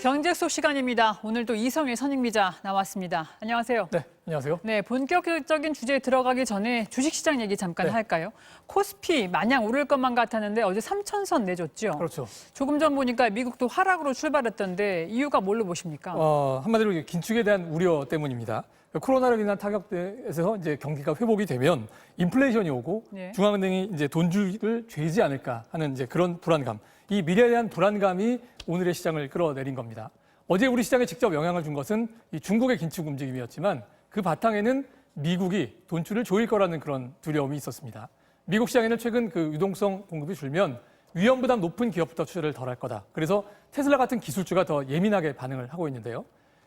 경제 속 시간입니다. 오늘도 이성일 선임기자 나왔습니다. 안녕하세요. 네, 안녕하세요. 네, 본격적인 주제에 들어가기 전에 주식시장 얘기 잠깐 할까요? 코스피 마냥 오를 것만 같았는데 어제 3,000선 내줬죠. 그렇죠. 조금 전 보니까 미국도 하락으로 출발했던데 이유가 뭘로 보십니까? 한마디로 긴축에 대한 우려 때문입니다. 코로나로 인한 타격에서 이제 경기가 회복이 되면 인플레이션이 오고 중앙은행이 이제 돈줄을 죄지 않을까 하는 이제 그런 불안감. 이 미래에 대한 불안감이 오늘의 시장을 끌어내린 겁니다. 어제 우리 시장에 직접 영향을 준 것은 이 중국의 긴축 움직임이었지만 그 바탕에는 미국이 돈줄을 조일 거라는 그런 두려움이 있었습니다. 미국 시장에는 최근 그 유동성 공급이 줄면 위험 부담 높은 기업부터 투자를 덜 할 거다. 그래서 테슬라 같은 기술주가 더 예민하게 반응을 하고 있는데요.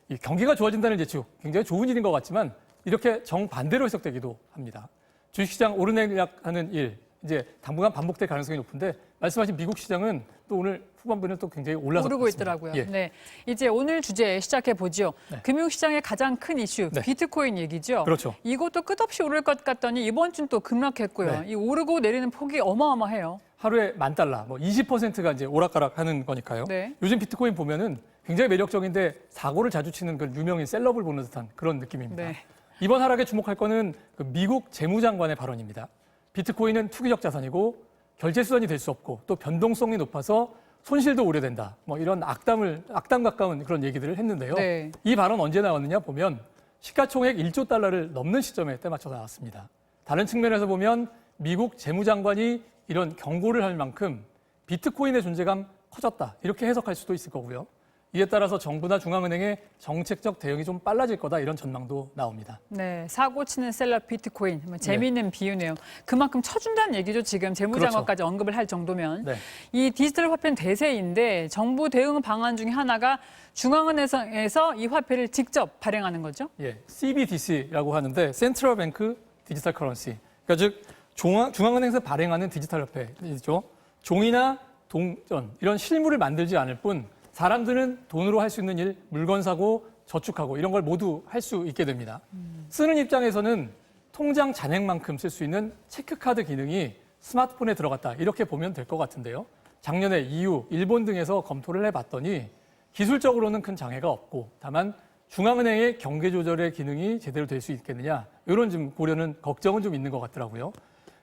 이 경기가 좋아진다는 예측, 굉장히 좋은 일인 것 같지만 이렇게 정반대로 해석되기도 합니다. 주식시장 오르내리락하는 일, 이제 당분간 반복될 가능성이 높은데 말씀하신 미국 시장은 또 오늘 후반부는 또 굉장히 올라서 오르고 있더라고요. 네, 이제 오늘 주제 시작해 보죠. 금융시장의 가장 큰 이슈, 비트코인 얘기죠. 그렇죠. 이것도 끝없이 오를 것 같더니 이번 주는 또 급락했고요. 이 오르고 내리는 폭이 어마어마해요. 하루에 $10,000, 뭐 20%가 이제 오락가락하는 거니까요. 요즘 비트코인 보면은 굉장히 매력적인데 사고를 자주 치는 그 유명인 셀럽을 보는 듯한 그런 느낌입니다. 이번 하락에 주목할 거는 그 미국 재무장관의 발언입니다. 비트코인은 투기적 자산이고 결제 수단이 될 수 없고 또 변동성이 높아서 손실도 오래된다. 뭐 이런 악담 가까운 그런 얘기들을 했는데요. 이 발언 언제 나왔느냐 보면 시가총액 $1조 넘는 시점에 때맞춰 나왔습니다. 다른 측면에서 보면 미국 재무장관이 이런 경고를 할 만큼 비트코인의 존재감 커졌다. 이렇게 해석할 수도 있을 거고요. 이에 따라서 정부나 중앙은행의 정책적 대응이 좀 빨라질 거다 이런 전망도 나옵니다. 네, 사고치는 셀럽 비트코인. 재미있는 비유네요. 그만큼 쳐준다는 얘기죠. 지금 재무장관까지 언급을 할 정도면. 이 디지털 화폐는 대세인데 정부 대응 방안 중에 하나가 중앙은행에서 이 화폐를 직접 발행하는 거죠? CBDC라고 하는데 센트럴 뱅크 디지털 커런시. 그러니까 즉 중앙은행에서 발행하는 디지털 화폐이죠. 종이나 동전 이런 실물을 만들지 않을 뿐 사람들은 돈으로 할 수 있는 일, 물건 사고, 저축하고 이런 걸 모두 할 수 있게 됩니다. 쓰는 입장에서는 통장 잔액만큼 쓸 수 있는 체크카드 기능이 스마트폰에 들어갔다. 이렇게 보면 될 것 같은데요. 작년에 EU, 일본 등에서 검토를 해봤더니 기술적으로는 큰 장애가 없고 다만 중앙은행의 경계 조절의 기능이 제대로 될 수 있겠느냐. 이런 좀 고려는 걱정은 좀 있는 것 같더라고요.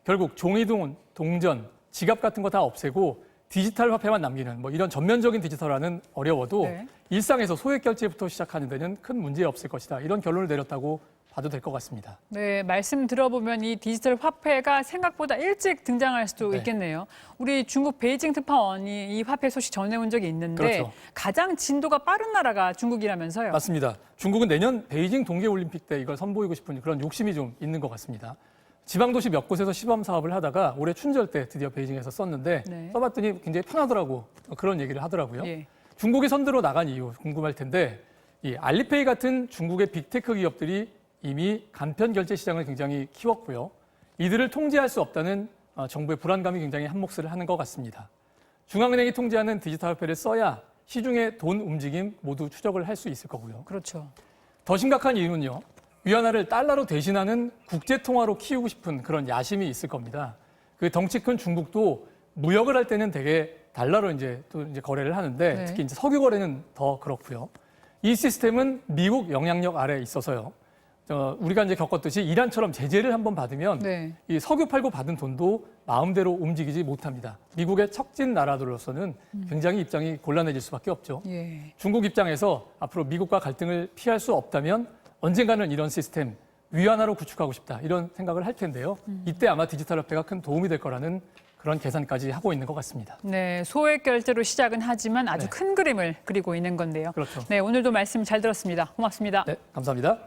결국 종이돈, 동전, 지갑 같은 거 다 없애고 디지털 화폐만 남기는 뭐 이런 전면적인 디지털화는 어려워도 일상에서 소액 결제부터 시작하는 데는 큰 문제 없을 것이다. 이런 결론을 내렸다고 봐도 될 것 같습니다. 네, 말씀 들어보면 이 디지털 화폐가 생각보다 일찍 등장할 수도 있겠네요. 우리 중국 베이징 특파원이 이 화폐 소식 전해온 적이 있는데 가장 진도가 빠른 나라가 중국이라면서요? 맞습니다. 중국은 내년 베이징 동계올림픽 때 이걸 선보이고 싶은 그런 욕심이 좀 있는 것 같습니다. 지방도시 몇 곳에서 시범 사업을 하다가 올해 춘절 때 드디어 베이징에서 썼는데 써봤더니 굉장히 편하더라고 그런 얘기를 하더라고요. 중국이 선두로 나간 이유 궁금할 텐데 이 알리페이 같은 중국의 빅테크 기업들이 이미 간편 결제 시장을 굉장히 키웠고요. 이들을 통제할 수 없다는 정부의 불안감이 굉장히 한몫을 하는 것 같습니다. 중앙은행이 통제하는 디지털 화폐를 써야 시중의 돈 움직임 모두 추적을 할 수 있을 거고요. 그렇죠. 더 심각한 이유는요. 위안화를 달러로 대신하는 국제통화로 키우고 싶은 그런 야심이 있을 겁니다. 그 덩치 큰 중국도 무역을 할 때는 되게 달러로 이제 거래를 하는데 특히 이제 석유 거래는 더 그렇고요. 이 시스템은 미국 영향력 아래에 있어서요. 우리가 이제 겪었듯이 이란처럼 제재를 한번 받으면 이 석유 팔고 받은 돈도 마음대로 움직이지 못합니다. 미국의 척진 나라들로서는 굉장히 입장이 곤란해질 수밖에 없죠. 중국 입장에서 앞으로 미국과 갈등을 피할 수 없다면 언젠가는 이런 시스템 위안화로 구축하고 싶다 이런 생각을 할 텐데요. 이때 아마 디지털 화폐가 큰 도움이 될 거라는 그런 계산까지 하고 있는 것 같습니다. 네, 소액 결제로 시작은 하지만 아주 큰 그림을 그리고 있는 건데요. 그렇죠. 네, 오늘도 말씀 잘 들었습니다. 고맙습니다. 네, 감사합니다.